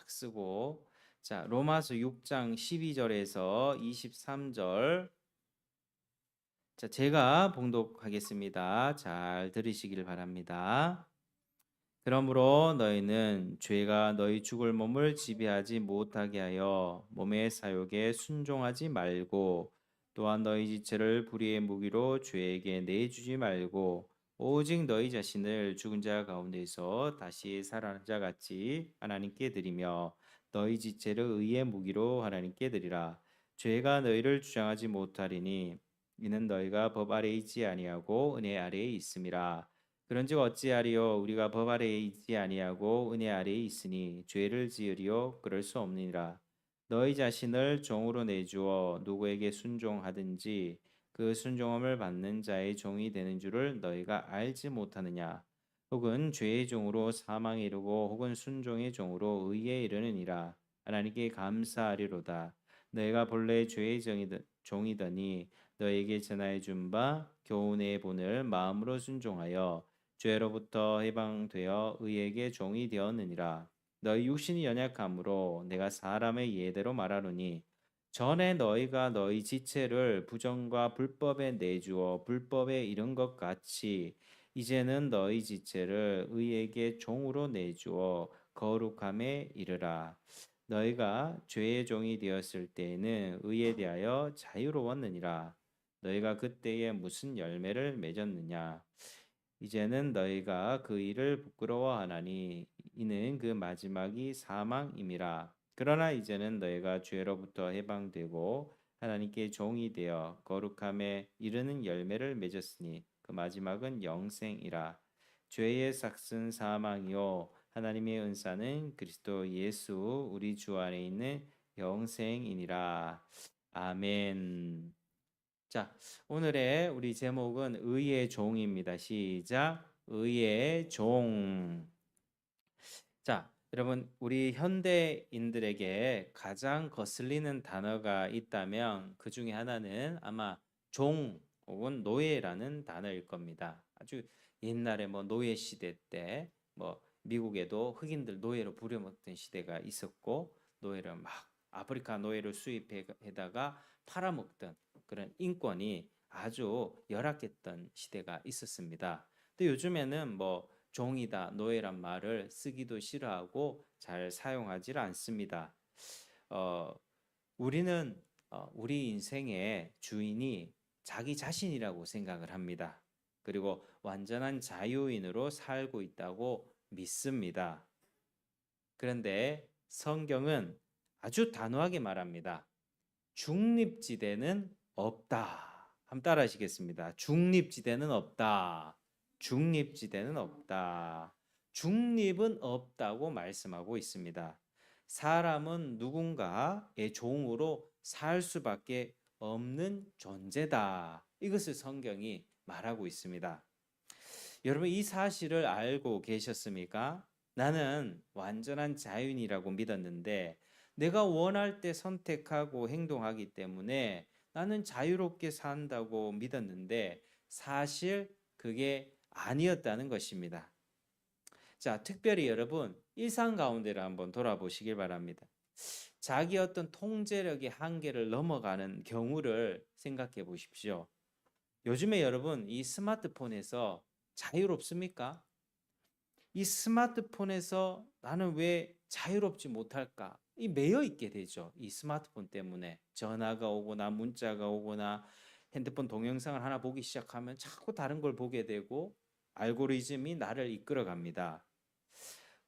딱 쓰고, 자, 로마서 6장 12절에서 23절. 자, 제가 봉독하겠습니다. 잘 들으시길 바랍니다. 그러므로 너희는 죄가 너희 죽을 몸을 지배하지 못하게 하여 몸의 사욕에 순종하지 말고, 또한 너희 지체를 불의의 무기로 죄에게 내주지 말고, 오직 너희 자신을 죽은 자 가운데서 다시 살아난 자 같이 하나님께 드리며, 너희 지체를 의의 무기로 하나님께 드리라. 죄가 너희를 주장하지 못하리니 이는 너희가 법 아래에 있지 아니하고 은혜 아래에 있음이라. 그런즉 어찌하리요, 우리가 법 아래에 있지 아니하고 은혜 아래에 있으니 죄를 지으리요, 그럴 수 없느니라. 너희 자신을 종으로 내주어 누구에게 순종하든지 그 순종함을 받는 자의 종이 되는 줄을 너희가 알지 못하느냐. 혹은 죄의 종으로 사망에 이르고 혹은 순종의 종으로 의에 이르느니라. 하나님께 감사하리로다. 너희가 본래 죄의 종이더니 너에게 전하여 준 바 교훈의 본을 마음으로 순종하여 죄로부터 해방되어 의에게 종이 되었느니라. 너희 육신이 연약함으로 내가 사람의 예대로 말하노니, 전에 너희가 너희 지체를 부정과 불법에 내주어 불법에 이른 것 같이 이제는 너희 지체를 의에게 종으로 내주어 거룩함에 이르라. 너희가 죄의 종이 되었을 때에는 의에 대하여 자유로웠느니라. 너희가 그때에 무슨 열매를 맺었느냐? 이제는 너희가 그 일을 부끄러워하나니 이는 그 마지막이 사망임이라. 그러나 이제는 너희가 죄로부터 해방되고 하나님께 종이 되어 거룩함에 이르는 열매를 맺었으니 그 마지막은 영생이라. 죄의 삭은 사망이요 하나님의 은사는 그리스도 예수 우리 주 안에 있는 영생이니라. 아멘. 자, 오늘의 우리 제목은 의의 종입니다. 시작. 의의 종. 자, 여러분, 우리 현대인들에게 가장 거슬리는 단어가 있다면 그 중에 하나는 아마 종 혹은 노예라는 단어일 겁니다. 아주 옛날에 뭐 노예 시대 때 뭐 미국에도 흑인들 노예로 부려먹던 시대가 있었고, 노예를 막 아프리카 노예를 수입해다가 팔아먹던 그런 인권이 아주 열악했던 시대가 있었습니다. 근데 요즘에는 뭐 종이다, 노예란 말을 쓰기도 싫어하고 잘 사용하지 않습니다. 어, 우리는 우리 인생의 주인이 자기 자신이라고 생각을 합니다. 그리고 완전한 자유인으로 살고 있다고 믿습니다. 그런데 성경은 아주 단호하게 말합니다. 중립지대는 없다. 한번 따라 하시겠습니다. 중립지대는 없다. 중립지대는 없다. 중립은 없다고 말씀하고 있습니다. 사람은 누군가의 종으로 살 수밖에 없는 존재다. 이것을 성경이 말하고 있습니다. 여러분, 이 사실을 알고 계셨습니까? 나는 완전한 자유인이라고 믿었는데 내가 원할 때 선택하고 행동하기 때문에 나는 자유롭게 산다고 믿었는데 사실 그게 아니었다는 것입니다. 자, 특별히 여러분 일상 가운데를 한번 돌아보시길 바랍니다. 자기 어떤 통제력의 한계를 넘어가는 경우를 생각해 보십시오. 요즘에 여러분 이 스마트폰에서 자유롭습니까? 이 스마트폰에서 나는 왜 자유롭지 못할까? 이 매여 있게 되죠. 이 스마트폰 때문에 전화가 오거나 문자가 오거나 핸드폰 동영상을 하나 보기 시작하면 자꾸 다른 걸 보게 되고 알고리즘이 나를 이끌어 갑니다.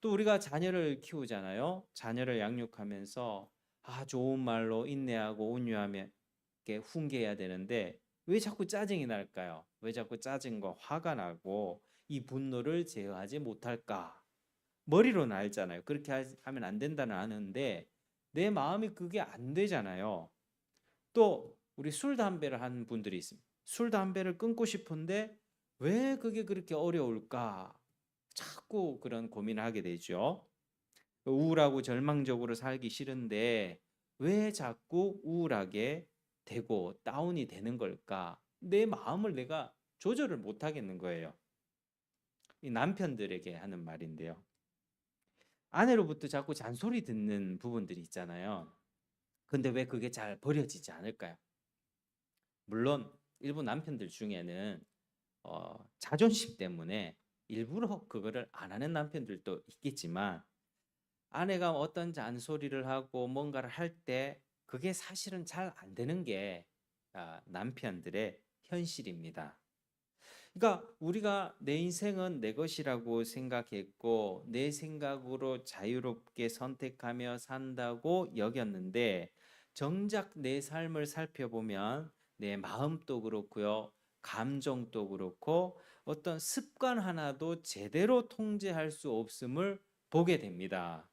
또 우리가 자녀를 키우잖아요. 자녀를 양육하면서 좋은 말로 인내하고 온유하며 이렇게 훈계해야 되는데 왜 자꾸 짜증이 날까요? 왜 자꾸 짜증과 화가 나고 이 분노를 제어하지 못할까? 머리로는 알잖아요. 그렇게 하면 안 된다는 아는데 내 마음이 그게 안 되잖아요. 또 우리 술 담배를 하는 분들이 있습니다. 술 담배를 끊고 싶은데 왜 그게 그렇게 어려울까? 자꾸 그런 고민을 하게 되죠. 우울하고 절망적으로 살기 싫은데 왜 자꾸 우울하게 되고 다운이 되는 걸까? 내 마음을 내가 조절을 못 하겠는 거예요. 이 남편들에게 하는 말인데요. 아내로부터 자꾸 잔소리 듣는 부분들이 있잖아요. 근데 왜 그게 잘 버려지지 않을까요? 물론 일부 남편들 중에는 자존심 때문에 일부러 그거를 안 하는 남편들도 있겠지만 아내가 어떤 잔소리를 하고 뭔가를 할 때 그게 사실은 잘 안 되는 게 남편들의 현실입니다. 그러니까 우리가 내 인생은 내 것이라고 생각했고 내 생각으로 자유롭게 선택하며 산다고 여겼는데 정작 내 삶을 살펴보면 내 마음도 그렇고요. 감정도 그렇고 어떤 습관 하나도 제대로 통제할 수 없음을 보게 됩니다.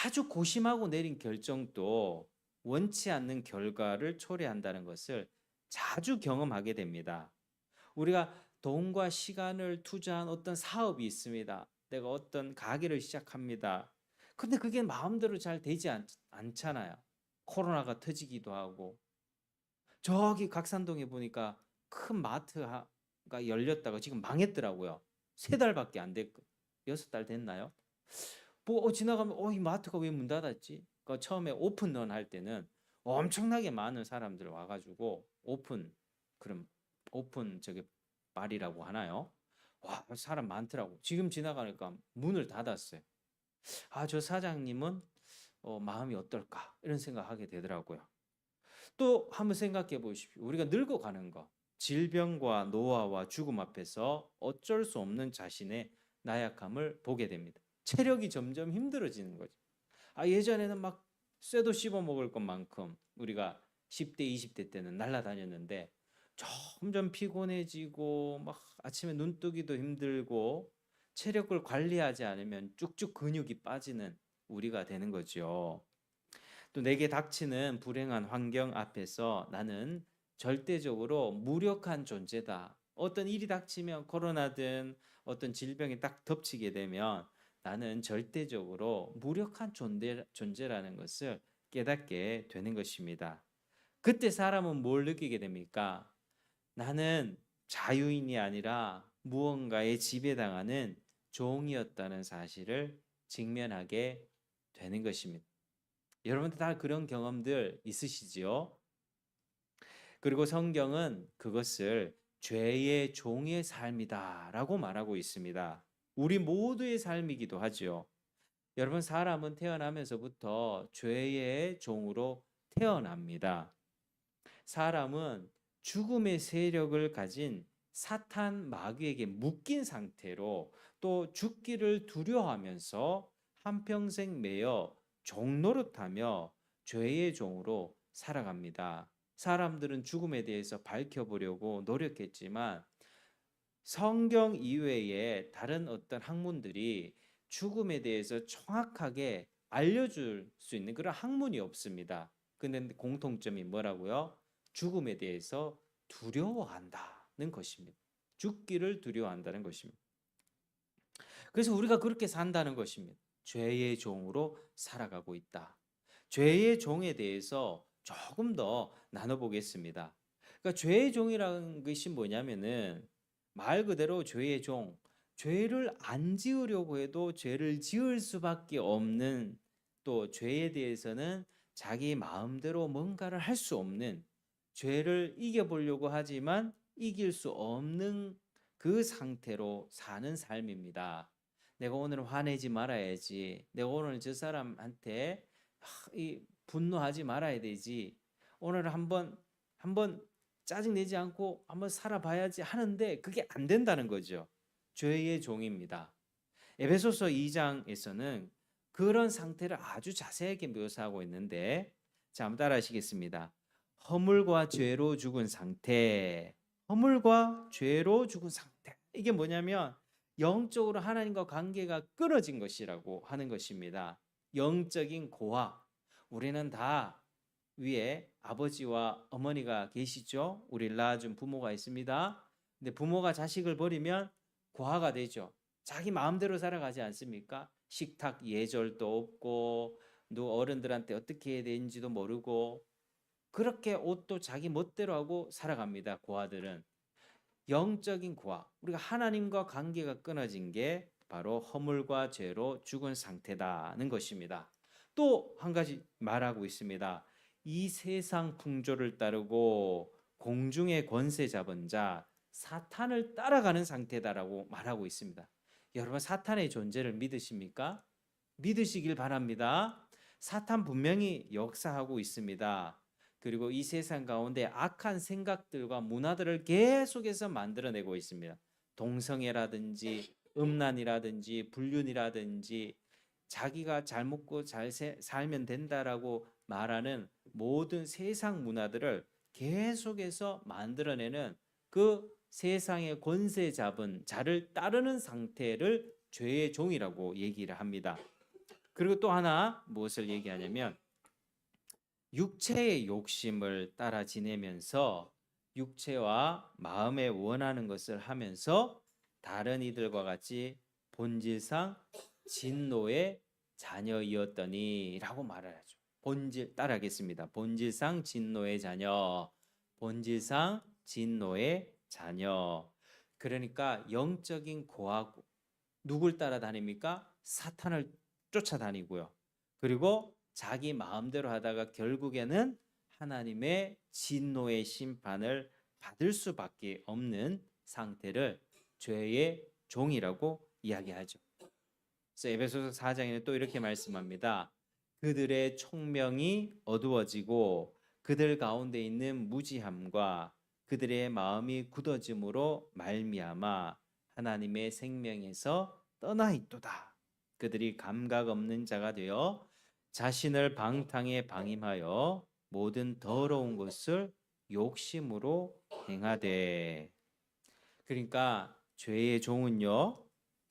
아주 고심하고 내린 결정도 원치 않는 결과를 초래한다는 것을 자주 경험하게 됩니다. 우리가 돈과 시간을 투자한 어떤 사업이 있습니다. 내가 어떤 가게를 시작합니다. 근데 그게 마음대로 잘 되지 않잖아요. 코로나가 터지기도 하고 저기 각산동에 보니까 큰 마트가 열렸다가 지금 망했더라고요. 3달밖에 안 됐고 6달 됐나요? 뭐 지나가면 이 마트가 왜 문 닫았지? 그 처음에 오픈런 할 때는 엄청나게 많은 사람들 와가지고 그럼 오픈 저게 말이라고 하나요? 와 사람 많더라고. 지금 지나가니까 문을 닫았어요. 저 사장님은 마음이 어떨까 이런 생각하게 되더라고요. 또 한번 생각해 보십시오. 우리가 늙어가는 거, 질병과 노화와 죽음 앞에서 어쩔 수 없는 자신의 나약함을 보게 됩니다. 체력이 점점 힘들어지는 거죠. 예전에는 막 쇠도 씹어 먹을 것만큼 우리가 10대, 20대 때는 날아다녔는데 점점 피곤해지고 막 아침에 눈 뜨기도 힘들고 체력을 관리하지 않으면 쭉쭉 근육이 빠지는 우리가 되는 거죠. 또 내게 닥치는 불행한 환경 앞에서 나는 절대적으로 무력한 존재다. 어떤 일이 닥치면 코로나든 어떤 질병이 딱 덮치게 되면 나는 절대적으로 무력한 존재라는 것을 깨닫게 되는 것입니다. 그때 사람은 뭘 느끼게 됩니까? 나는 자유인이 아니라 무언가에 지배당하는 종이었다는 사실을 직면하게 되는 것입니다. 여러분들 다 그런 경험들 있으시지요? 그리고 성경은 그것을 죄의 종의 삶이다라고 말하고 있습니다. 우리 모두의 삶이기도 하죠. 여러분 사람은 태어나면서부터 죄의 종으로 태어납니다. 사람은 죽음의 세력을 가진 사탄 마귀에게 묶인 상태로 또 죽기를 두려워하면서 한평생 매여 종노릇하며 죄의 종으로 살아갑니다. 사람들은 죽음에 대해서 밝혀보려고 노력했지만 성경 이외에 다른 어떤 학문들이 죽음에 대해서 정확하게 알려줄 수 있는 그런 학문이 없습니다. 근데 공통점이 뭐라고요? 죽음에 대해서 두려워한다는 것입니다. 죽기를 두려워한다는 것입니다. 그래서 우리가 그렇게 산다는 것입니다. 죄의 종으로 살아가고 있다. 죄의 종에 대해서 조금 더 나눠보겠습니다. 그러니까 죄의 종이라는 것이 뭐냐면은 말 그대로 죄의 종, 죄를 안 지으려고 해도 죄를 지을 수밖에 없는 또 죄에 대해서는 자기 마음대로 뭔가를 할 수 없는 죄를 이겨보려고 하지만 이길 수 없는 그 상태로 사는 삶입니다. 내가 오늘 화내지 말아야지. 내가 오늘 저 사람한테 분노하지 말아야 되지. 오늘 한번 짜증 내지 않고 한번 살아봐야지 하는데 그게 안 된다는 거죠. 죄의 종입니다. 에베소서 2장에서는 그런 상태를 아주 자세하게 묘사하고 있는데 자, 한번 따라 하시겠습니다. 허물과 죄로 죽은 상태. 허물과 죄로 죽은 상태. 이게 뭐냐면 영적으로 하나님과 관계가 끊어진 것이라고 하는 것입니다. 영적인 고아. 우리는 다 위에 아버지와 어머니가 계시죠. 우리를 낳아준 부모가 있습니다. 근데 부모가 자식을 버리면 고아가 되죠. 자기 마음대로 살아가지 않습니까? 식탁 예절도 없고 어른들한테 어떻게 해야 되는지도 모르고 그렇게 옷도 자기 멋대로 하고 살아갑니다. 고아들은 영적인 고아, 우리가 하나님과 관계가 끊어진 게 바로 허물과 죄로 죽은 상태다는 것입니다. 또 한 가지 말하고 있습니다. 이 세상 풍조를 따르고 공중의 권세 잡은 자 사탄을 따라가는 상태다라고 말하고 있습니다. 여러분 사탄의 존재를 믿으십니까? 믿으시길 바랍니다. 사탄 분명히 역사하고 있습니다. 그리고 이 세상 가운데 악한 생각들과 문화들을 계속해서 만들어내고 있습니다. 동성애라든지 음란이라든지 불륜이라든지 자기가 잘 먹고 잘 살면 된다라고 말하는 모든 세상 문화들을 계속해서 만들어내는 그 세상의 권세 잡은 자를 따르는 상태를 죄의 종이라고 얘기를 합니다. 그리고 또 하나 무엇을 얘기하냐면 육체의 욕심을 따라 지내면서 육체와 마음에 원하는 것을 하면서 다른 이들과 같이 본질상 진노의 자녀이었더니라고 말을 하죠. 본질 따라하겠습니다. 본질상 진노의 자녀, 본질상 진노의 자녀. 그러니까 영적인 고하고 누굴 따라다닙니까? 사탄을 쫓아다니고요. 그리고 자기 마음대로 하다가 결국에는 하나님의 진노의 심판을 받을 수밖에 없는 상태를 죄의 종이라고 이야기하죠. 그래서 에베소서 4장에는 또 이렇게 말씀합니다. 그들의 총명이 어두워지고 그들 가운데 있는 무지함과 그들의 마음이 굳어짐으로 말미암아 하나님의 생명에서 떠나 있도다. 그들이 감각 없는 자가 되어 자신을 방탕에 방임하여 모든 더러운 것을 욕심으로 행하되. 그러니까 죄의 종은요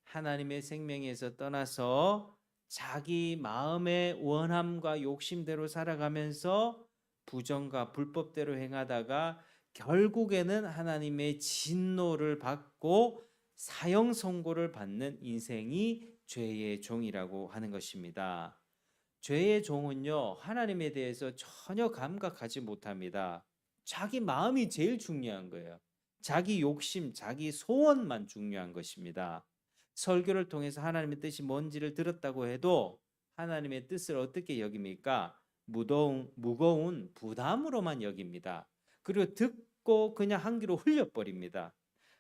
하나님의 생명에서 떠나서 자기 마음의 원함과 욕심대로 살아가면서 부정과 불법대로 행하다가 결국에는 하나님의 진노를 받고 사형 선고를 받는 인생이 죄의 종이라고 하는 것입니다. 죄의 종은요 하나님에 대해서 전혀 감각하지 못합니다. 자기 마음이 제일 중요한 거예요. 자기 욕심, 자기 소원만 중요한 것입니다. 설교를 통해서 하나님의 뜻이 뭔지를 들었다고 해도 하나님의 뜻을 어떻게 여깁니까? 무거운 부담으로만 여깁니다. 그리고 듣고 그냥 한 귀로 흘려버립니다.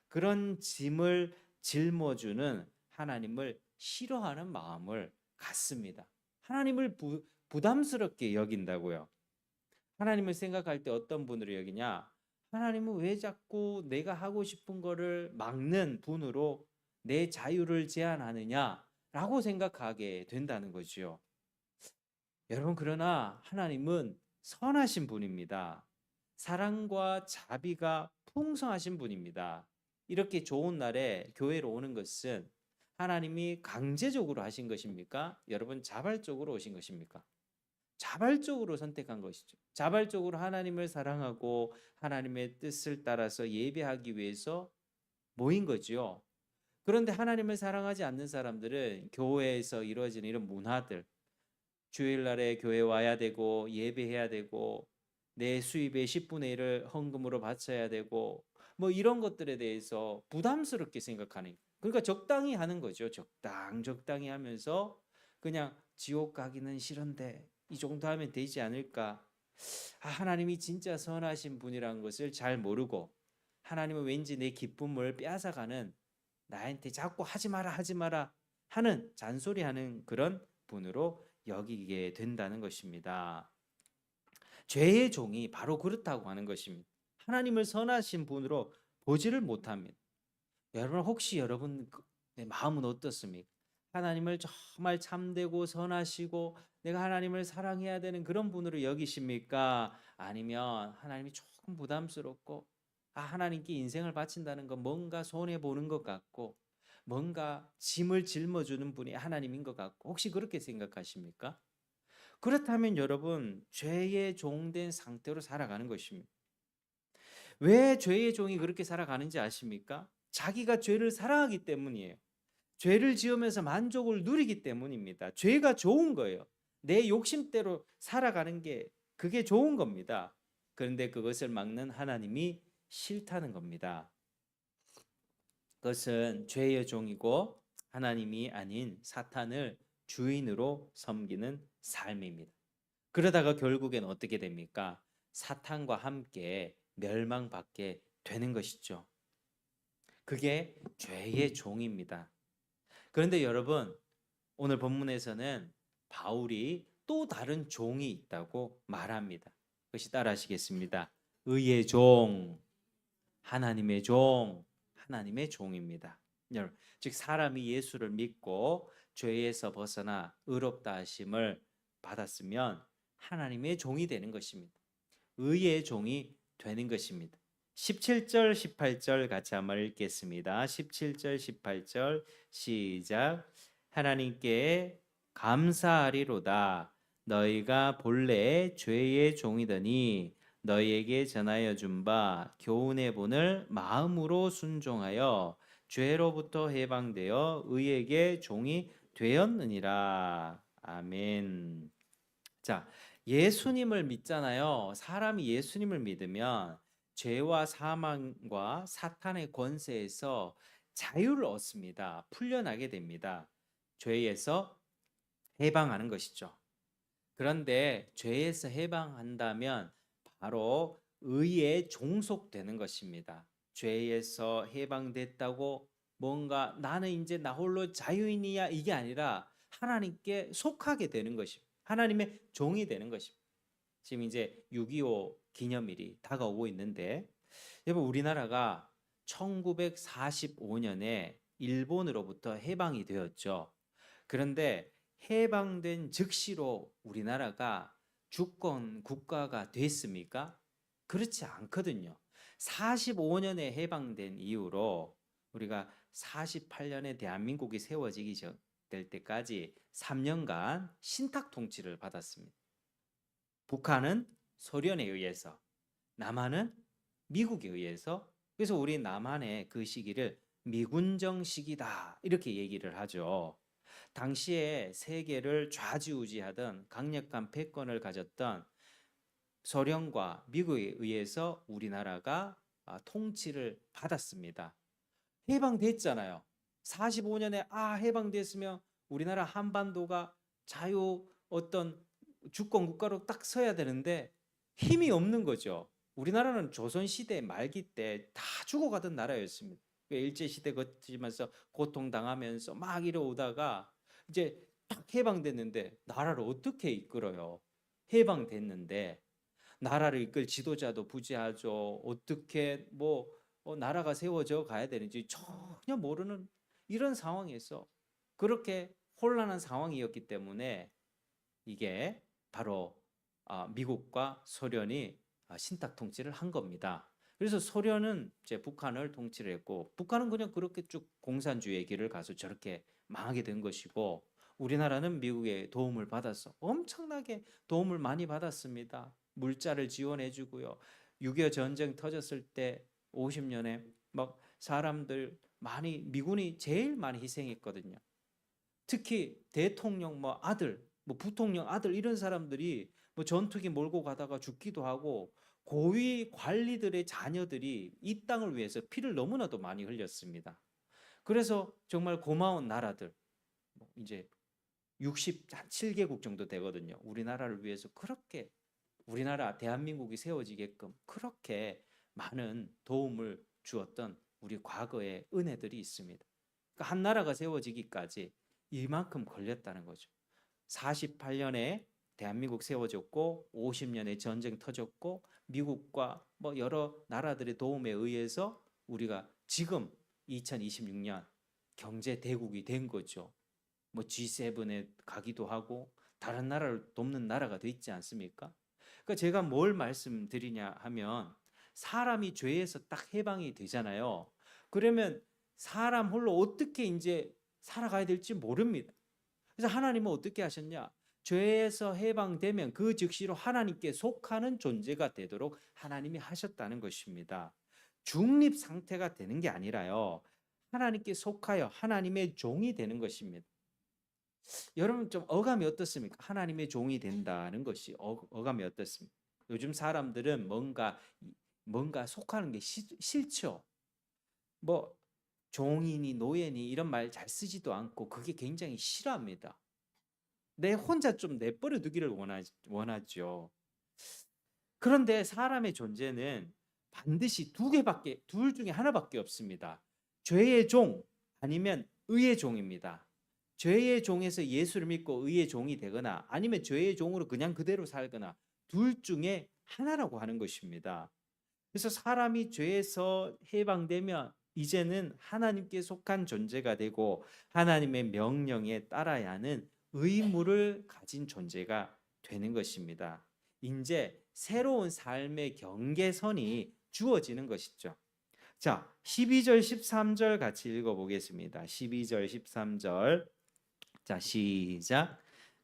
그런 짐을 짊어주는 하나님을 싫어하는 마음을 갖습니다. 하나님을 부담스럽게 여긴다고요. 하나님을 생각할 때 어떤 분으로 여기냐? 하나님은 왜 자꾸 내가 하고 싶은 거를 막는 분으로 내 자유를 제한하느냐라고 생각하게 된다는 거죠. 여러분 그러나 하나님은 선하신 분입니다. 사랑과 자비가 풍성하신 분입니다. 이렇게 좋은 날에 교회로 오는 것은 하나님이 강제적으로 하신 것입니까? 여러분 자발적으로 오신 것입니까? 자발적으로 선택한 것이죠. 자발적으로 하나님을 사랑하고 하나님의 뜻을 따라서 예배하기 위해서 모인 거지요. 그런데 하나님을 사랑하지 않는 사람들은 교회에서 이루어지는 이런 문화들, 주일날에 교회 와야 되고 예배해야 되고 내 수입의 10분의 1을 헌금으로 바쳐야 되고 뭐 이런 것들에 대해서 부담스럽게 생각하는, 그러니까 적당히 하는 거죠. 적당히 하면서 그냥 지옥 가기는 싫은데 이 정도 하면 되지 않을까. 하나님이 진짜 선하신 분이라는 것을 잘 모르고 하나님은 왠지 내 기쁨을 빼앗아가는, 나한테 자꾸 하지 마라 하는 잔소리하는 그런 분으로 여기게 된다는 것입니다. 죄의 종이 바로 그렇다고 하는 것입니다. 하나님을 선하신 분으로 보지를 못합니다. 여러분 혹시 여러분 마음은 어떻습니까? 하나님을 정말 참되고 선하시고 내가 하나님을 사랑해야 되는 그런 분으로 여기십니까? 아니면 하나님이 조금 부담스럽고 하나님께 인생을 바친다는 건 뭔가 손해 보는 것 같고 뭔가 짐을 짊어주는 분이 하나님인 것 같고, 혹시 그렇게 생각하십니까? 그렇다면 여러분 죄의 종된 상태로 살아가는 것입니다. 왜 죄의 종이 그렇게 살아가는지 아십니까? 자기가 죄를 사랑하기 때문이에요. 죄를 지으면서 만족을 누리기 때문입니다. 죄가 좋은 거예요. 내 욕심대로 살아가는 게 그게 좋은 겁니다. 그런데 그것을 막는 하나님이 싫다는 겁니다. 그것은 죄의 종이고 하나님이 아닌 사탄을 주인으로 섬기는 삶입니다. 그러다가 결국엔 어떻게 됩니까? 사탄과 함께 멸망받게 되는 것이죠. 그게 죄의 종입니다. 그런데 여러분, 오늘 본문에서는 바울이 또 다른 종이 있다고 말합니다. 그것이 따라하시겠습니다. 의의 종, 하나님의 종, 하나님의 종입니다. 여러분, 즉 사람이 예수를 믿고 죄에서 벗어나 의롭다 하심을 받았으면 하나님의 종이 되는 것입니다. 의의 종이 되는 것입니다. 17절 18절 같이 한번 읽겠습니다. 17절 18절 시작. 하나님께 감사하리로다. 너희가 본래 죄의 종이더니 너희에게 전하여 준 바 교훈의 본을 마음으로 순종하여 죄로부터 해방되어 의에게 종이 되었느니라. 아멘. 자, 예수님을 믿잖아요. 사람이 예수님을 믿으면 죄와 사망과 사탄의 권세에서 자유를 얻습니다. 풀려나게 됩니다. 죄에서 해방하는 것이죠. 그런데 죄에서 해방한다면 바로 의에 종속되는 것입니다. 죄에서 해방됐다고 뭔가 나는 이제 나 홀로 자유인이야 이게 아니라 하나님께 속하게 되는 것입니다. 하나님의 종이 되는 것입니다. 지금 이제 6.25 기념일이 다가오고 있는데 여러분 우리나라가 1945년에 일본으로부터 해방이 되었죠. 그런데 해방된 즉시로 우리나라가 주권 국가가 됐습니까? 그렇지 않거든요. 45년에 해방된 이후로 우리가 48년에 대한민국이 세워지기 될 때까지 3년간 신탁 통치를 받았습니다. 북한은 소련에 의해서, 남한은 미국에 의해서, 그래서 우리 남한의 그 시기를 미군정 시기다 이렇게 얘기를 하죠. 당시에 세계를 좌지우지하던 강력한 패권을 가졌던 소련과 미국에 의해서 우리나라가 통치를 받았습니다. 해방됐잖아요. 45년에 해방됐으면 우리나라 한반도가 자유 어떤 주권 국가로 딱 서야 되는데 힘이 없는 거죠. 우리나라는 조선시대 말기 때 다 죽어가던 나라였습니다. 일제시대 거치면서 고통당하면서 막 이러오다가 이제 딱 해방됐는데 나라를 어떻게 이끌어요? 해방됐는데 나라를 이끌 지도자도 부재하죠. 어떻게 나라가 세워져 가야 되는지 전혀 모르는 이런 상황에서 그렇게 혼란한 상황이었기 때문에 이게 바로 미국과 소련이 신탁 통치를 한 겁니다. 그래서 소련은 이제 북한을 통치를 했고 북한은 그냥 그렇게 쭉 공산주의의 길을 가서 저렇게 망하게 된 것이고 우리나라는 미국의 도움을 받아서 엄청나게 도움을 많이 받았습니다. 물자를 지원해 주고요. 6.25 전쟁 터졌을 때 50년에 막 사람들 많이 미군이 제일 많이 희생했거든요. 특히 대통령 아들, 부통령 아들 이런 사람들이 전투기 몰고 가다가 죽기도 하고 고위 관리들의 자녀들이 이 땅을 위해서 피를 너무나도 많이 흘렸습니다. 그래서 정말 고마운 나라들 이제 67개국 정도 되거든요. 우리나라를 위해서 그렇게 우리나라 대한민국이 세워지게끔 그렇게 많은 도움을 주었던 우리 과거의 은혜들이 있습니다. 그러니까 한 나라가 세워지기까지 이만큼 걸렸다는 거죠. 48년에 대한민국 세워졌고 50년에 전쟁 터졌고 미국과 여러 나라들의 도움에 의해서 우리가 지금 2026년 경제 대국이 된 거죠. G7에 가기도 하고 다른 나라를 돕는 나라가 돼 있지 않습니까? 그러니까 제가 뭘 말씀드리냐 하면 사람이 죄에서 딱 해방이 되잖아요. 그러면 사람 홀로 어떻게 이제 살아가야 될지 모릅니다. 그래서 하나님은 어떻게 하셨냐? 죄에서 해방되면 그 즉시로 하나님께 속하는 존재가 되도록 하나님이 하셨다는 것입니다. 중립 상태가 되는 게 아니라요. 하나님께 속하여 하나님의 종이 되는 것입니다. 여러분 좀 어감이 어떻습니까? 하나님의 종이 된다는 것이 어감이 어떻습니까? 요즘 사람들은 뭔가 속하는 게 싫죠. 종이니 노예니 이런 말 잘 쓰지도 않고 그게 굉장히 싫어합니다. 내 혼자 좀 내버려 두기를 원하죠. 그런데 사람의 존재는 반드시 둘 중에 하나밖에 없습니다. 죄의 종 아니면 의의 종입니다. 죄의 종에서 예수를 믿고 의의 종이 되거나 아니면 죄의 종으로 그냥 그대로 살거나 둘 중에 하나라고 하는 것입니다. 그래서 사람이 죄에서 해방되면 이제는 하나님께 속한 존재가 되고 하나님의 명령에 따라야 하는 의무를 가진 존재가 되는 것입니다. 이제 새로운 삶의 경계선이 주어지는 것이죠. 자, 12절 13절 같이 읽어보겠습니다. 12절 13절. 자, 시작.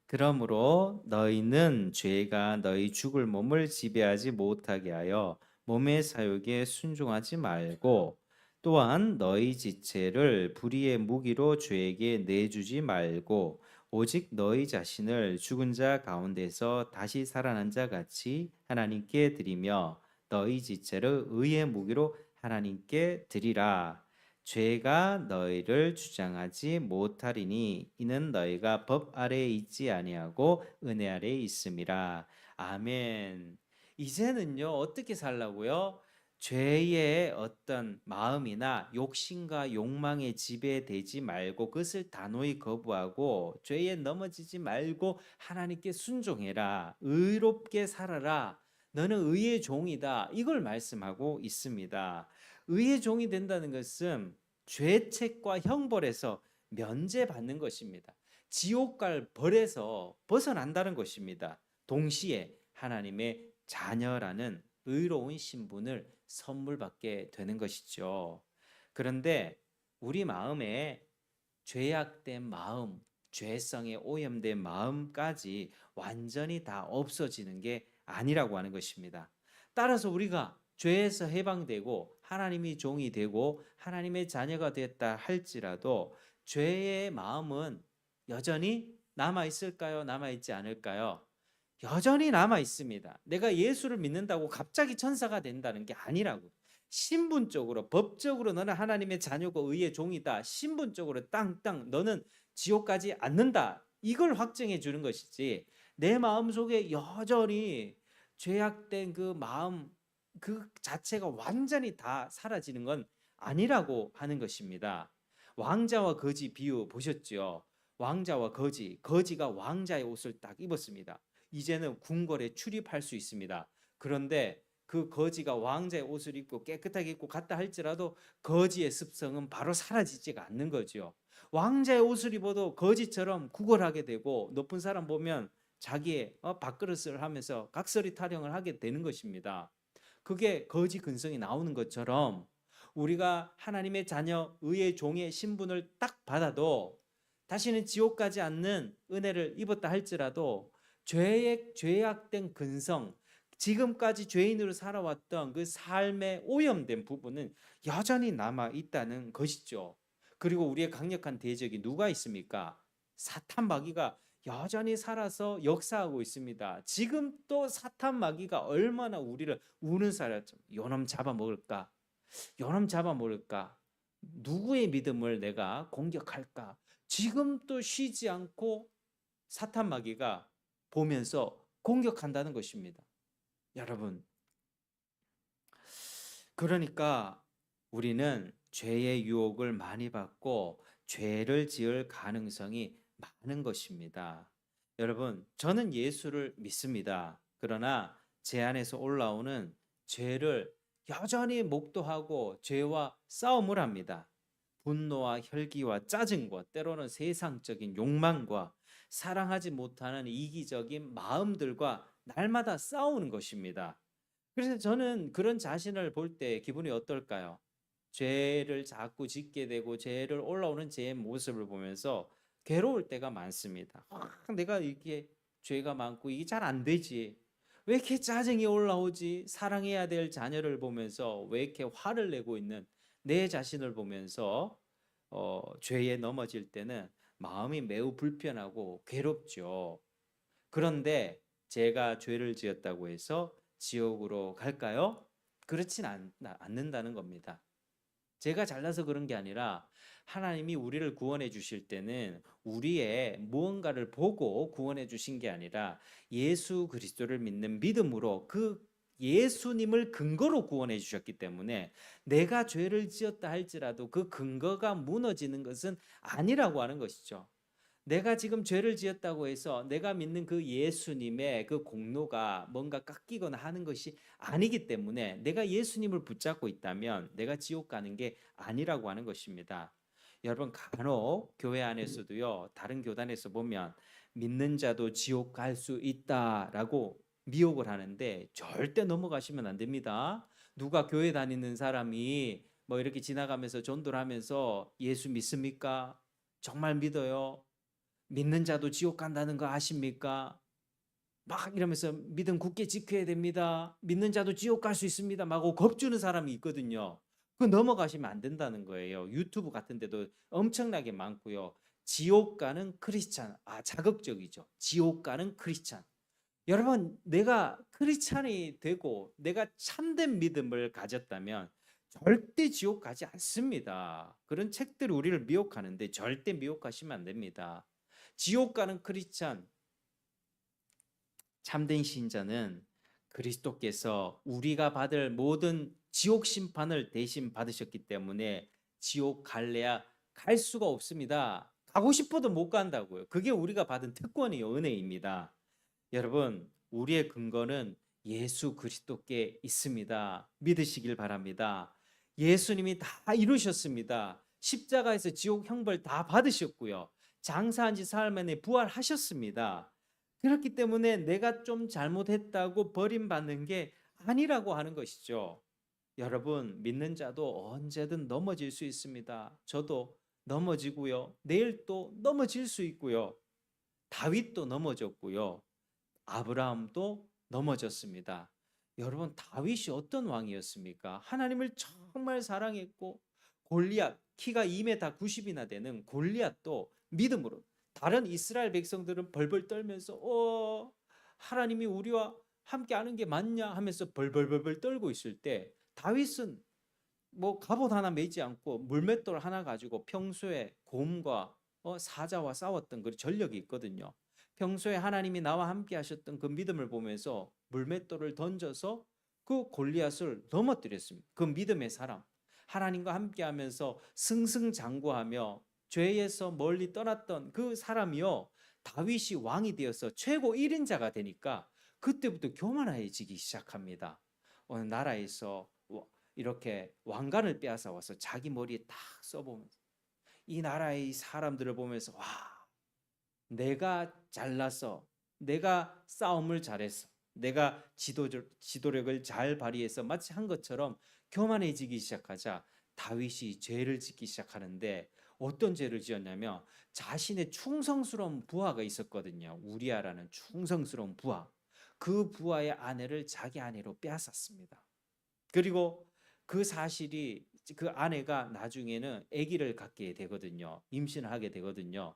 그러므로 너희는 죄가 너희 죽을 몸을 지배하지 못하게 하여 몸의 사욕에 순종하지 말고 또한 너희 지체를 불의의 무기로 죄에게 내주지 말고 오직 너희 자신을 죽은 자 가운데서 다시 살아난 자 같이 하나님께 드리며 너희 지체를 의의 무기로 하나님께 드리라. 죄가 너희를 주장하지 못하리니 이는 너희가 법 아래에 있지 아니하고 은혜 아래에 있음이라. 아멘. 이제는요 어떻게 살라고요? 죄의 어떤 마음이나 욕심과 욕망에 지배되지 말고 그것을 단호히 거부하고 죄에 넘어지지 말고 하나님께 순종해라. 의롭게 살아라. 너는 의의 종이다. 이걸 말씀하고 있습니다. 의의 종이 된다는 것은 죄책과 형벌에서 면제받는 것입니다. 지옥 갈 벌에서 벗어난다는 것입니다. 동시에 하나님의 자녀라는 의로운 신분을 선물 받게 되는 것이죠. 그런데 우리 마음에 죄악된 마음, 죄성에 오염된 마음까지 완전히 다 없어지는 게 아니라고 하는 것입니다. 따라서 우리가 죄에서 해방되고 하나님이 종이 되고 하나님의 자녀가 됐다 할지라도 죄의 마음은 여전히 남아 있을까요? 남아 있지 않을까요? 여전히 남아 있습니다. 내가 예수를 믿는다고 갑자기 천사가 된다는 게 아니라고. 신분적으로 법적으로 너는 하나님의 자녀고 의의 종이다. 신분적으로 땅땅 너는 지옥 가지 않는다. 이걸 확증해 주는 것이지. 내 마음속에 여전히 죄악된 그 마음 그 자체가 완전히 다 사라지는 건 아니라고 하는 것입니다. 왕자와 거지 비유 보셨죠? 왕자와 거지가 왕자의 옷을 딱 입었습니다. 이제는 궁궐에 출입할 수 있습니다. 그런데 그 거지가 왕자의 옷을 입고 깨끗하게 입고 갔다 할지라도 거지의 습성은 바로 사라지지가 않는 거죠. 왕자의 옷을 입어도 거지처럼 구걸하게 되고 높은 사람 보면 자기의 밥그릇을 하면서 각설이 타령을 하게 되는 것입니다. 그게 거지 근성이 나오는 것처럼 우리가 하나님의 자녀 의의 종의 신분을 딱 받아도 다시는 지옥 가지 않는 은혜를 입었다 할지라도 죄악된 근성, 지금까지 죄인으로 살아왔던 그 삶의 오염된 부분은 여전히 남아 있다는 것이죠. 그리고 우리의 강력한 대적이 누가 있습니까? 사탄 마귀가 여전히 살아서 역사하고 있습니다. 지금 또 사탄 마귀가 얼마나 우리를 우는 살았죠. 요놈 잡아먹을까? 요놈 잡아먹을까? 누구의 믿음을 내가 공격할까? 지금 또 쉬지 않고 사탄 마귀가 보면서 공격한다는 것입니다. 여러분, 그러니까 우리는 죄의 유혹을 많이 받고 죄를 지을 가능성이 많은 것입니다. 여러분, 저는 예수를 믿습니다. 그러나 제 안에서 올라오는 죄를 여전히 목도하고 죄와 싸움을 합니다. 분노와 혈기와 짜증과 때로는 세상적인 욕망과 사랑하지 못하는 이기적인 마음들과 날마다 싸우는 것입니다. 그래서 저는 그런 자신을 볼 때 기분이 어떨까요? 죄를 자꾸 짓게 되고 죄를 올라오는 제 모습을 보면서 괴로울 때가 많습니다. 내가 이게 죄가 많고 이게 잘 안 되지. 왜 이렇게 짜증이 올라오지? 사랑해야 될 자녀를 보면서 왜 이렇게 화를 내고 있는 내 자신을 보면서 죄에 넘어질 때는 마음이 매우 불편하고 괴롭죠. 그런데 제가 죄를 지었다고 해서 지옥으로 갈까요? 그렇진 않는다는 겁니다. 제가 잘나서 그런 게 아니라 하나님이 우리를 구원해 주실 때는 우리의 무언가를 보고 구원해 주신 게 아니라 예수 그리스도를 믿는 믿음으로 그 예수님을 근거로 구원해 주셨기 때문에 내가 죄를 지었다 할지라도 그 근거가 무너지는 것은 아니라고 하는 것이죠. 내가 지금 죄를 지었다고 해서 내가 믿는 그 예수님의 그 공로가 뭔가 깎이거나 하는 것이 아니기 때문에 내가 예수님을 붙잡고 있다면 내가 지옥 가는 게 아니라고 하는 것입니다. 여러분 간혹 교회 안에서도요, 다른 교단에서 보면 믿는 자도 지옥 갈 수 있다라고 미혹을 하는데 절대 넘어가시면 안 됩니다. 누가 교회 다니는 사람이 뭐 이렇게 지나가면서 전도를 하면서 예수 믿습니까? 정말 믿어요? 믿는 자도 지옥 간다는 거 아십니까? 막 이러면서 믿음 굳게 지켜야 됩니다. 믿는 자도 지옥 갈 수 있습니다. 막 하고 겁주는 사람이 있거든요. 그 넘어가시면 안 된다는 거예요. 유튜브 같은 데도 엄청나게 많고요. 지옥 가는 크리스찬. 자극적이죠. 지옥 가는 크리스찬. 여러분, 내가 크리스찬이 되고 내가 참된 믿음을 가졌다면 절대 지옥 가지 않습니다. 그런 책들이 우리를 미혹하는데 절대 미혹하시면 안 됩니다. 지옥 가는 크리스찬, 참된 신자는 그리스도께서 우리가 받을 모든 지옥 심판을 대신 받으셨기 때문에 지옥 갈래야 갈 수가 없습니다. 가고 싶어도 못 간다고요. 그게 우리가 받은 특권이요, 은혜입니다. 여러분, 우리의 근거는 예수 그리스도께 있습니다. 믿으시길 바랍니다. 예수님이 다 이루셨습니다. 십자가에서 지옥 형벌 다 받으셨고요. 장사한 지 사흘 만에 부활하셨습니다. 그렇기 때문에 내가 좀 잘못했다고 버림받는 게 아니라고 하는 것이죠. 여러분, 믿는 자도 언제든 넘어질 수 있습니다. 저도 넘어지고요. 내일 또 넘어질 수 있고요. 다윗도 넘어졌고요. 아브라함도 넘어졌습니다. 여러분, 다윗이 어떤 왕이었습니까? 하나님을 정말 사랑했고 골리앗, 키가 2m 90이나 되는 골리앗도 믿음으로, 다른 이스라엘 백성들은 벌벌 떨면서 하나님이 우리와 함께 하는 게 맞냐 하면서 벌벌벌벌 떨고 있을 때 다윗은 뭐 갑옷 하나 매지 않고 물맷돌 하나 가지고 평소에 곰과 사자와 싸웠던 그 전력이 있거든요. 평소에 하나님이 나와 함께 하셨던 그 믿음을 보면서 물맷돌을 던져서 그 골리앗을 넘어뜨렸습니다. 그 믿음의 사람, 하나님과 함께 하면서 승승장구하며 죄에서 멀리 떠났던 그 사람이요, 다윗이 왕이 되어서 최고 1인자가 되니까 그때부터 교만해지기 시작합니다. 어느 나라에서 이렇게 왕관을 빼앗아 와서 자기 머리에 딱 써보면서 이 나라의 사람들을 보면서 내가 잘나서, 내가 싸움을 잘했어, 내가 지도력을 잘 발휘해서 마치 한 것처럼 교만해지기 시작하자 다윗이 죄를 짓기 시작하는데, 어떤 죄를 지었냐면 자신의 충성스러운 부하가 있었거든요. 우리아라는 충성스러운 부하. 그 부하의 아내를 자기 아내로 빼앗았습니다. 그리고 그 사실이, 그 아내가 나중에는 아기를 갖게 되거든요. 임신을 하게 되거든요.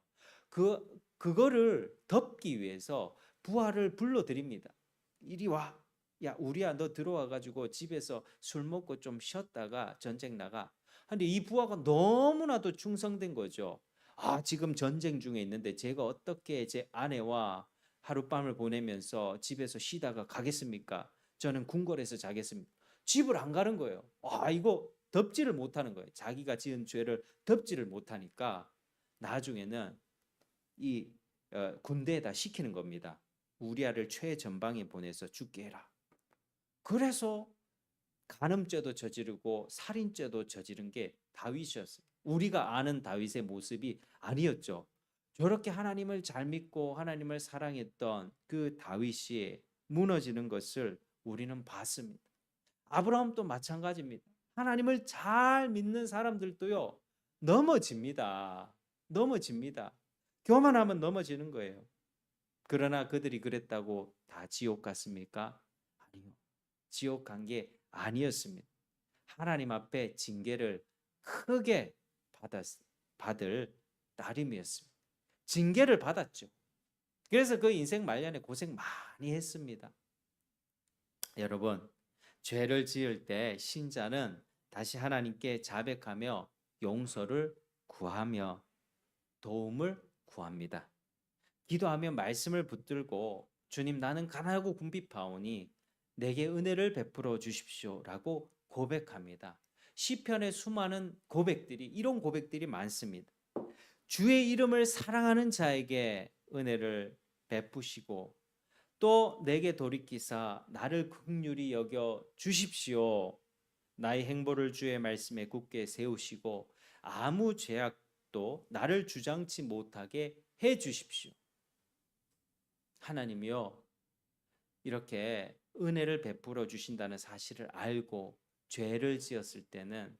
그거를 덮기 위해서 부하를 불러들입니다. 이리 와. 야, 우리야, 너 들어와 가지고 집에서 술 먹고 좀 쉬었다가 전쟁 나가. 근데 이 부하가 너무나도 충성된 거죠. 지금 전쟁 중에 있는데 제가 어떻게 제 아내와 하룻밤을 보내면서 집에서 쉬다가 가겠습니까? 저는 궁궐에서 자겠습니다. 집을 안 가는 거예요. 이거 덮지를 못하는 거예요. 자기가 지은 죄를 덮지를 못하니까 나중에는 이 군대에다 시키는 겁니다. 우리아를 최전방에 보내서 죽게 해라. 그래서 간음죄도 저지르고 살인죄도 저지른 게 다윗이었어요. 우리가 아는 다윗의 모습이 아니었죠. 저렇게 하나님을 잘 믿고 하나님을 사랑했던 그 다윗이 무너지는 것을 우리는 봤습니다. 아브라함도 마찬가지입니다. 하나님을 잘 믿는 사람들도요, 넘어집니다. 넘어집니다. 교만하면 넘어지는 거예요. 그러나 그들이 그랬다고 다 지옥 갔습니까? 아니요. 지옥 간 게 아니었습니다. 하나님 앞에 징계를 크게 받을 따름이었습니다. 징계를 받았죠. 그래서 그 인생 말년에 고생 많이 했습니다. 여러분, 죄를 지을 때 신자는 다시 하나님께 자백하며 용서를 구하며 도움을 구합니다. 기도하며 말씀을 붙들고 주님 나는 가난하고 궁핍하오니 내게 은혜를 베풀어 주십시오라고 고백합니다. 시편의 수많은 고백들이 이런 고백들이 많습니다. 주의 이름을 사랑하는 자에게 은혜를 베푸시고 또 내게 돌이키사 나를 긍휼히 여겨 주십시오. 나의 행보를 주의 말씀에 굳게 세우시고 아무 죄악도 나를 주장치 못하게 해 주십시오. 하나님이요, 이렇게 은혜를 베풀어 주신다는 사실을 알고 죄를 지었을 때는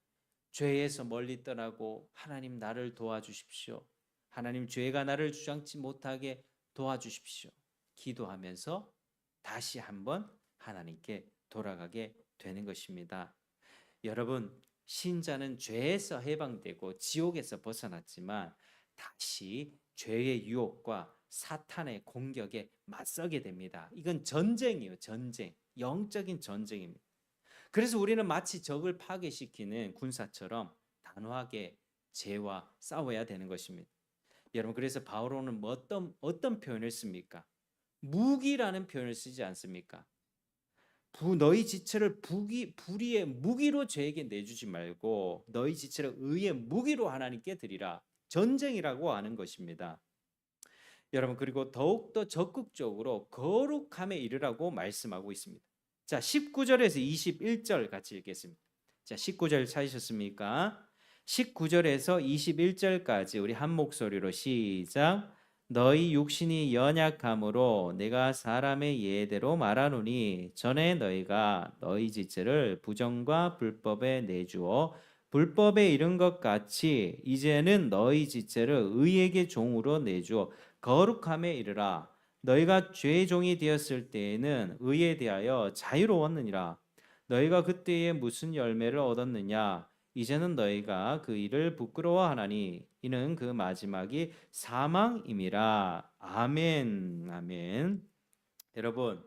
죄에서 멀리 떠나고 하나님 나를 도와주십시오. 하나님 죄가 나를 주장치 못하게 도와주십시오. 기도하면서 다시 한번 하나님께 돌아가게 되는 것입니다. 여러분, 신자는 죄에서 해방되고 지옥에서 벗어났지만 다시 죄의 유혹과 사탄의 공격에 맞서게 됩니다. 이건 전쟁이에요, 전쟁. 영적인 전쟁입니다. 그래서 우리는 마치 적을 파괴시키는 군사처럼 단호하게 죄와 싸워야 되는 것입니다. 여러분, 그래서 바울은 어떤 표현을 씁니까? 무기라는 표현을 쓰지 않습니까? 너희 지체를 불의의 무기로 죄에게 내주지 말고 너희 지체를 의의 무기로 하나님께 드리라. 전쟁이라고 하는 것입니다. 여러분, 그리고 더욱더 적극적으로 거룩함에 이르라고 말씀하고 있습니다. 자, 19절에서 21절 같이 읽겠습니다. 자, 19절 찾으셨습니까? 19절에서 21절까지 우리 한 목소리로 시작. 너희 육신이 연약함으로 내가 사람의 예대로 말하노니 전에 너희가 너희 지체를 부정과 불법에 내주어 불법에 이른 것 같이 이제는 너희 지체를 의에게 종으로 내주어 거룩함에 이르라. 너희가 죄의 종이 되었을 때에는 의에 대하여 자유로웠느니라. 너희가 그때에 무슨 열매를 얻었느냐? 이제는 너희가 그 일을 부끄러워하나니 이는 그 마지막이 사망임이라. 아멘. 아멘. 여러분,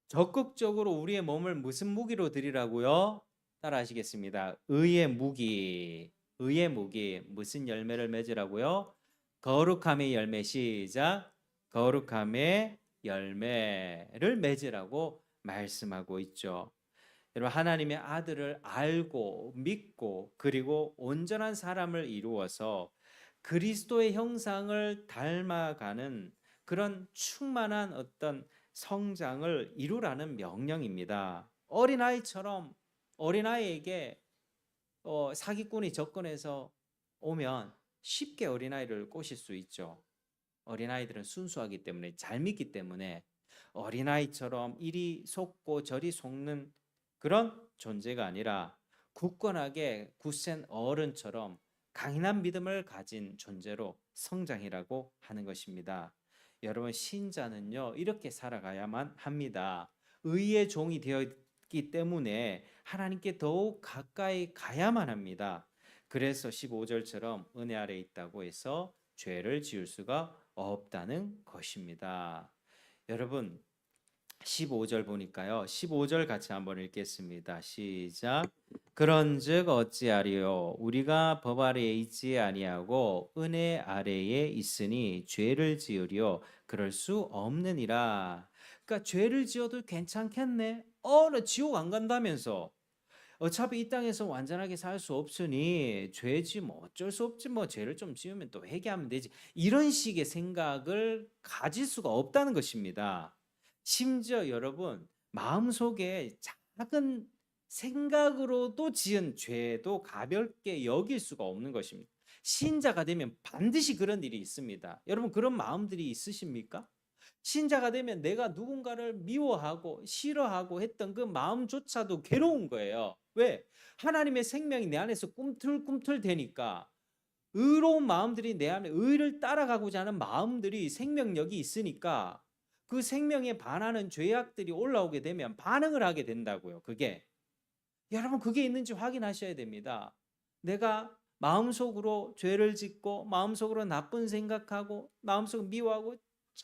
적극적으로 우리의 몸을 무슨 무기로 드리라고요? 따라하시겠습니다. 의의 무기. 의의 무기. 무슨 열매를 맺으라고요? 거룩함의 열매. 시작. 거룩함의 열매를 맺으라고 말씀하고 있죠. 여러분, 하나님의 아들을 알고 믿고 그리고 온전한 사람을 이루어서 그리스도의 형상을 닮아가는 그런 충만한 어떤 성장을 이루라는 명령입니다. 어린아이처럼 어린아이에게 사기꾼이 접근해서 오면 쉽게 어린아이를 꼬실 수 있죠. 어린아이들은 순수하기 때문에 잘 믿기 때문에 어린아이처럼 이리 속고 저리 속는 그런 존재가 아니라 굳건하게 굳센 어른처럼 강인한 믿음을 가진 존재로 성장이라고 하는 것입니다. 여러분, 신자는요 이렇게 살아가야만 합니다. 의의 종이 되었기 때문에 하나님께 더욱 가까이 가야만 합니다. 그래서 15절처럼 은혜 아래 있다고 해서 죄를 지을 수가 없다는 것입니다. 여러분, 15절 보니까요. 15절 같이 한번 읽겠습니다. 시작. 그런즉 어찌하리요? 우리가 법 아래에 있지 아니하고 은혜 아래에 있으니 죄를 지으리요? 그럴 수 없느니라. 그러니까 죄를 지어도 괜찮겠네. 나 지옥 안 간다면서. 어차피 이 땅에서 완전하게 살 수 없으니 죄지 뭐 어쩔 수 없지 뭐 죄를 좀 지으면 또 회개하면 되지. 이런 식의 생각을 가질 수가 없다는 것입니다. 심지어 여러분 마음속에 작은 생각으로도 지은 죄도 가볍게 여길 수가 없는 것입니다. 신자가 되면 반드시 그런 일이 있습니다. 여러분 그런 마음들이 있으십니까? 신자가 되면 내가 누군가를 미워하고 싫어하고 했던 그 마음조차도 괴로운 거예요. 왜? 하나님의 생명이 내 안에서 꿈틀꿈틀 되니까 의로운 마음들이 내 안에 의를 따라가고자 하는 마음들이 생명력이 있으니까 그 생명에 반하는 죄악들이 올라오게 되면 반응을 하게 된다고요. 그게 여러분 그게 있는지 확인하셔야 됩니다. 내가 마음속으로 죄를 짓고 마음속으로 나쁜 생각하고 마음속으로 미워하고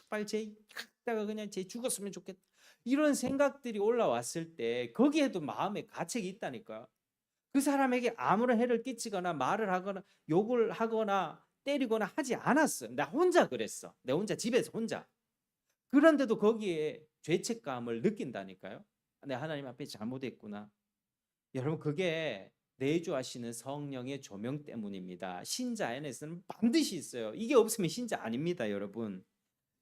빨리 쟤 갖다가 그냥 쟤 죽었으면 좋겠다 이런 생각들이 올라왔을 때 거기에도 마음에 가책이 있다니까요. 그 사람에게 아무런 해를 끼치거나 말을 하거나 욕을 하거나 때리거나 하지 않았어. 나 혼자 그랬어. 내 혼자 집에서 혼자. 그런데도 거기에 죄책감을 느낀다니까요. 내 하나님 앞에 잘못했구나. 여러분 그게 내주하시는 성령의 조명 때문입니다. 신자 안에서는 반드시 있어요. 이게 없으면 신자 아닙니다, 여러분.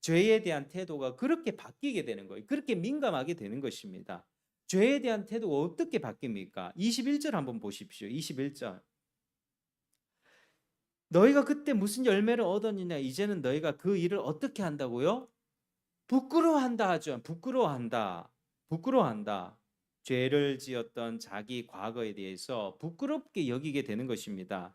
죄에 대한 태도가 그렇게 바뀌게 되는 거예요. 그렇게 민감하게 되는 것입니다. 죄에 대한 태도가 어떻게 바뀝니까? 21절 한번 보십시오. 21절. 너희가 그때 무슨 열매를 얻었느냐? 이제는 너희가 그 일을 어떻게 한다고요? 부끄러워한다 하죠. 부끄러워한다. 부끄러워한다. 죄를 지었던 자기 과거에 대해서 부끄럽게 여기게 되는 것입니다.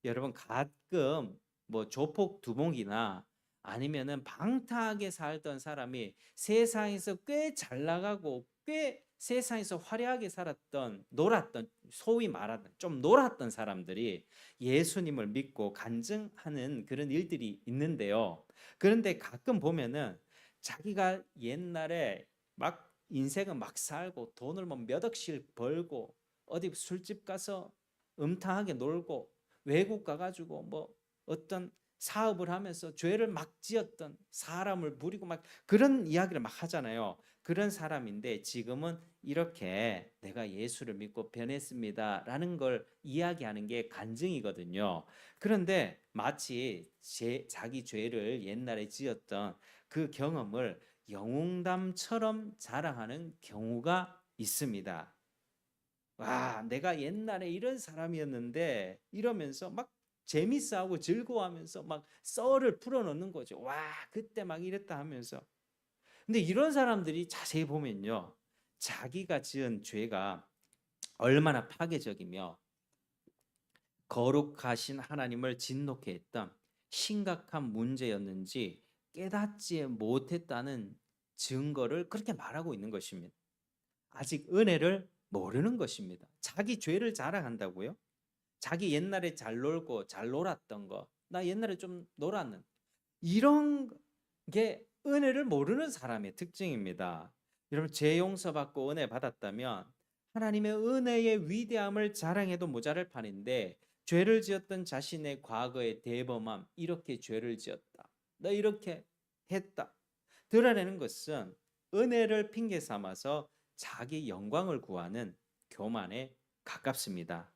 여러분 가끔 뭐 조폭 두목이나 아니면은 방탕하게 살던 사람이 세상에서 꽤 잘 나가고 꽤 세상에서 화려하게 살았던 놀았던 소위 말하는 좀 놀았던 사람들이 예수님을 믿고 간증하는 그런 일들이 있는데요. 그런데 가끔 보면은 자기가 옛날에 막 인생을 막 살고 돈을 뭐 몇 억씩 벌고 어디 술집 가서 음탕하게 놀고 외국 가가지고 뭐 어떤 사업을 하면서 죄를 막 지었던 사람을 부리고 막 그런 이야기를 막 하잖아요. 그런 사람인데 지금은 이렇게 내가 예수를 믿고 변했습니다라는 걸 이야기하는 게 간증이거든요. 그런데 마치 자기 죄를 옛날에 지었던 그 경험을 영웅담처럼 자랑하는 경우가 있습니다. 와, 내가 옛날에 이런 사람이었는데 이러면서 막 재밌어하고 즐거워하면서 막 썰을 풀어놓는 거죠. 와, 그때 막 이랬다 하면서. 근데 이런 사람들이 자세히 보면요. 자기가 지은 죄가 얼마나 파괴적이며 거룩하신 하나님을 진노케 했던 심각한 문제였는지 깨닫지 못했다는 증거를 그렇게 말하고 있는 것입니다. 아직 은혜를 모르는 것입니다. 자기 죄를 자랑한다고요? 자기 옛날에 잘 놀고 잘 놀았던 거, 나 옛날에 좀 놀았는 이런 게 은혜를 모르는 사람의 특징입니다. 여러분 죄 용서받고 은혜 받았다면 하나님의 은혜의 위대함을 자랑해도 모자랄 판인데 죄를 지었던 자신의 과거의 대범함, 이렇게 죄를 지었다, 나 이렇게 했다 드러내는 것은 은혜를 핑계 삼아서 자기 영광을 구하는 교만에 가깝습니다.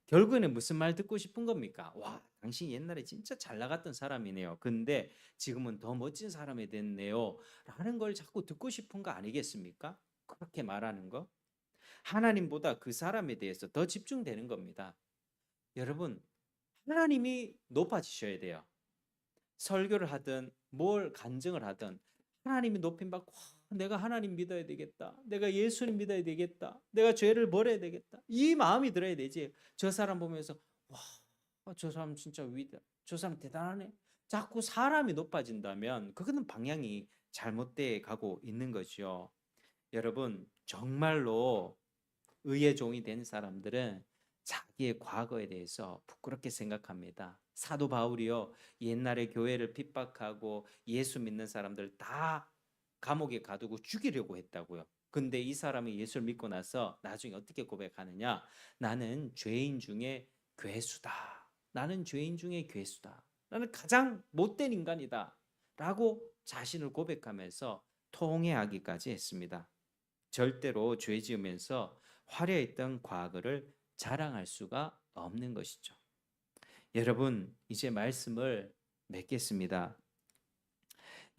결국에는 무슨 말 듣고 싶은 겁니까? 와, 당신 옛날에 진짜 잘 나갔던 사람이네요. 근데 지금은 더 멋진 사람이 됐네요. 라는 걸 자꾸 듣고 싶은 거 아니겠습니까? 그렇게 말하는 거. 하나님보다 그 사람에 대해서 더 집중되는 겁니다. 여러분, 하나님이 높아지셔야 돼요. 설교를 하든 뭘 간증을 하든 하나님이 높임 받고 내가 하나님 믿어야 되겠다. 내가 예수님 믿어야 되겠다. 내가 죄를 버려야 되겠다. 이 마음이 들어야 되지. 저 사람 보면서 와, 저 사람 진짜 위대. 저 사람 대단하네. 자꾸 사람이 높아진다면 그거는 방향이 잘못돼 가고 있는 거죠. 여러분, 정말로 의의 종이 된 사람들은 자기의 과거에 대해서 부끄럽게 생각합니다. 사도 바울이요, 옛날에 교회를 핍박하고 예수 믿는 사람들 다 감옥에 가두고 죽이려고 했다고요. 근데 이 사람이 예수를 믿고 나서 나중에 어떻게 고백하느냐? 나는 죄인 중에 괴수다. 나는 죄인 중에 괴수다. 나는 가장 못된 인간이다. 라고 자신을 고백하면서 통회하기까지 했습니다. 절대로 죄 지으면서 화려했던 과거를 자랑할 수가 없는 것이죠. 여러분, 이제 말씀을 맺겠습니다.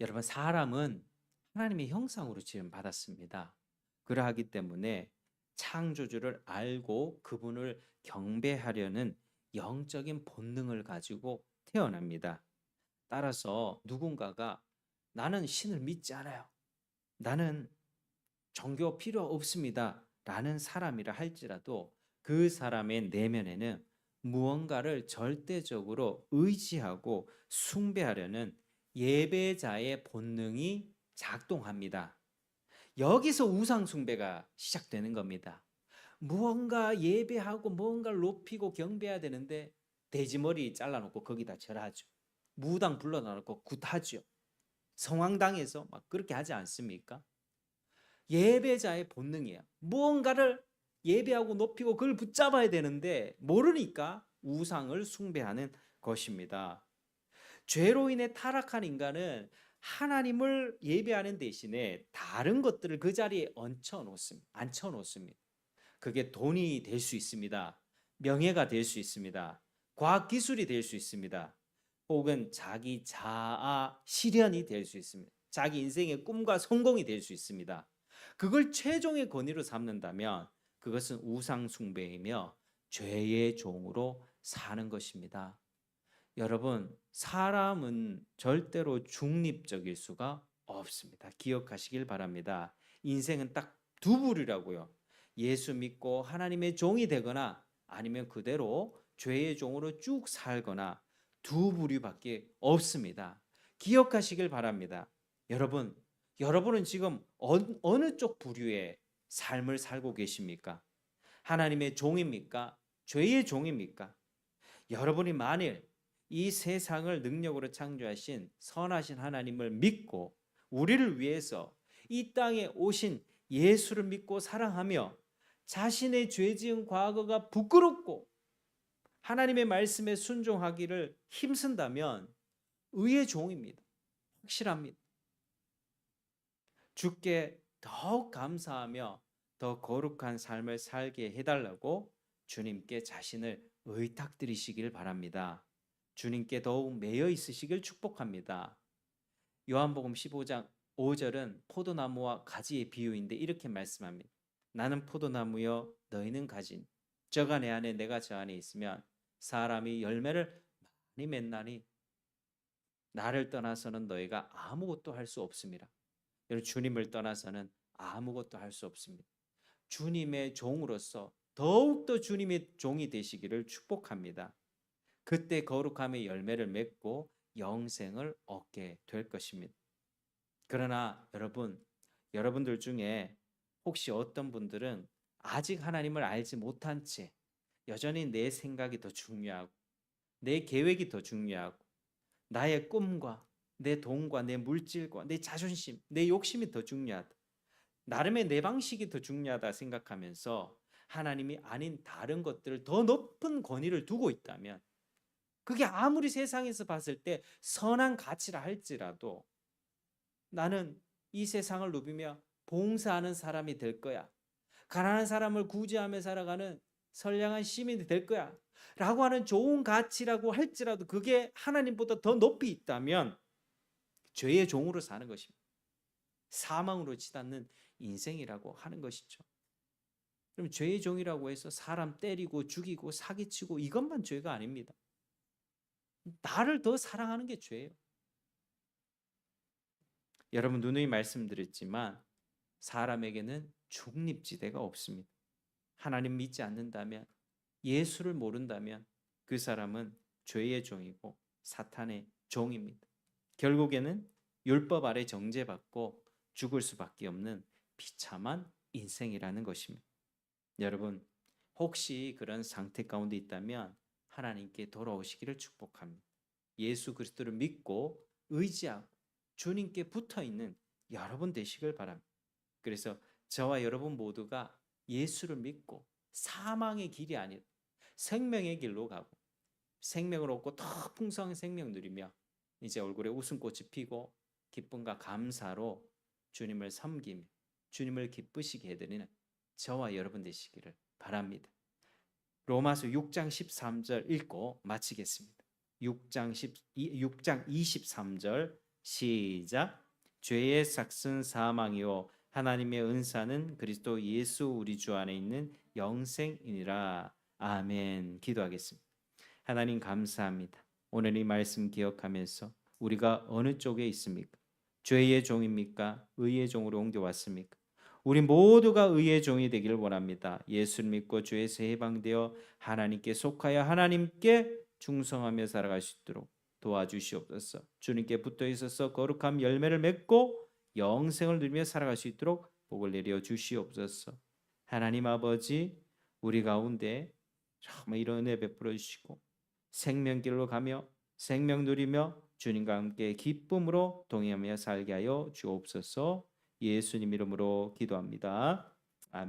여러분, 사람은 하나님의 형상으로 지음 받았습니다. 그러하기 때문에 창조주를 알고 그분을 경배하려는 영적인 본능을 가지고 태어납니다. 따라서 누군가가 나는 신을 믿지 않아요. 나는 종교 필요 없습니다. 라는 사람이라 할지라도 그 사람의 내면에는 무언가를 절대적으로 의지하고 숭배하려는 예배자의 본능이 작동합니다. 여기서 우상 숭배가 시작되는 겁니다. 무언가 예배하고 무언가를 높이고 경배해야 되는데 돼지머리 잘라놓고 거기다 절하죠. 무당 불러놓고 굿하죠. 성황당에서 막 그렇게 하지 않습니까? 예배자의 본능이에요. 무언가를 예배하고 높이고 그걸 붙잡아야 되는데 모르니까 우상을 숭배하는 것입니다. 죄로 인해 타락한 인간은 하나님을 예배하는 대신에 다른 것들을 그 자리에 앉혀 놓습니다. 그게 돈이 될 수 있습니다. 명예가 될 수 있습니다. 과학 기술이 될 수 있습니다. 혹은 자기 자아 실현이 될 수 있습니다. 자기 인생의 꿈과 성공이 될 수 있습니다. 그걸 최종의 권위로 삼는다면 그것은 우상 숭배이며 죄의 종으로 사는 것입니다. 여러분, 사람은 절대로 중립적일 수가 없습니다. 기억하시길 바랍니다. 인생은 딱 두 부류라고요. 예수 믿고 하나님의 종이 되거나 아니면 그대로 죄의 종으로 쭉 살거나 두 부류밖에 없습니다. 기억하시길 바랍니다. 여러분은 지금 어느 쪽 부류의 삶을 살고 계십니까? 하나님의 종입니까? 죄의 종입니까? 여러분이 만일 이 세상을 능력으로 창조하신 선하신 하나님을 믿고 우리를 위해서 이 땅에 오신 예수를 믿고 사랑하며 자신의 죄 지은 과거가 부끄럽고 하나님의 말씀에 순종하기를 힘쓴다면 의의 종입니다. 확실합니다. 주께 더욱 감사하며 더 거룩한 삶을 살게 해달라고 주님께 자신을 의탁드리시길 바랍니다. 주님께 더욱 매여 있으시길 축복합니다. 요한복음 15장 5절은 포도나무와 가지의 비유인데 이렇게 말씀합니다. 나는 포도나무여 너희는 가지. 저가 내 안에 내가 저 안에 있으면 사람이 열매를 많이 맺나니 나를 떠나서는 너희가 아무것도 할 수 없습니다. 여러분, 주님을 떠나서는 아무것도 할 수 없습니다. 주님의 종으로서 더욱더 주님의 종이 되시기를 축복합니다. 그때 거룩함의 열매를 맺고 영생을 얻게 될 것입니다. 그러나 여러분들 중에 혹시 어떤 분들은 아직 하나님을 알지 못한 채 여전히 내 생각이 더 중요하고 내 계획이 더 중요하고 나의 꿈과 내 돈과 내 물질과 내 자존심, 내 욕심이 더 중요하다. 나름의 내 방식이 더 중요하다 생각하면서 하나님이 아닌 다른 것들을 더 높은 권위를 두고 있다면 그게 아무리 세상에서 봤을 때 선한 가치라 할지라도 나는 이 세상을 누비며 봉사하는 사람이 될 거야. 가난한 사람을 구제하며 살아가는 선량한 시민이 될 거야. 라고 하는 좋은 가치라고 할지라도 그게 하나님보다 더 높이 있다면 죄의 종으로 사는 것입니다. 사망으로 치닫는 인생이라고 하는 것이죠. 그럼 죄의 종이라고 해서 사람 때리고 죽이고 사기치고 이것만 죄가 아닙니다. 나를 더 사랑하는 게 죄예요. 여러분 누누이 말씀드렸지만 사람에게는 중립지대가 없습니다. 하나님 믿지 않는다면 예수를 모른다면 그 사람은 죄의 종이고 사탄의 종입니다. 결국에는 율법 아래 정죄받고 죽을 수밖에 없는 비참한 인생이라는 것입니다. 여러분 혹시 그런 상태 가운데 있다면 하나님께 돌아오시기를 축복합니다. 예수 그리스도를 믿고 의지하고 주님께 붙어있는 여러분 되시길 바랍니다. 그래서 저와 여러분 모두가 예수를 믿고 사망의 길이 아니라 생명의 길로 가고 생명을 얻고 더 풍성한 생명 누리며 이제 얼굴에 웃음꽃이 피고 기쁨과 감사로 주님을 섬기며 주님을 기쁘시게 해드리는 저와 여러분 되시기를 바랍니다. 로마서 6장 13절 읽고 마치겠습니다. 6장 23절 시작. 죄의 삭은 사망이요 하나님의 은사는 그리스도 예수 우리 주 안에 있는 영생이니라. 아멘. 기도하겠습니다. 하나님 감사합니다. 오늘 이 말씀 기억하면서 우리가 어느 쪽에 있습니까? 죄의 종입니까? 의의 종으로 옮겨왔습니까? 우리 모두가 의의 종이 되기를 원합니다. 예수를 믿고 죄에서 해방되어 하나님께 속하여 하나님께 충성하며 살아갈 수 있도록 도와주시옵소서. 주님께 붙어 있어서 거룩한 열매를 맺고 영생을 누리며 살아갈 수 있도록 복을 내려 주시옵소서. 하나님 아버지 우리 가운데 정말 이런 은혜 베풀어 주시고 생명길로 가며 생명 누리며 주님과 함께 기쁨으로 동행하며 살게 하여 주옵소서. 예수님 이름으로 기도합니다. 아멘.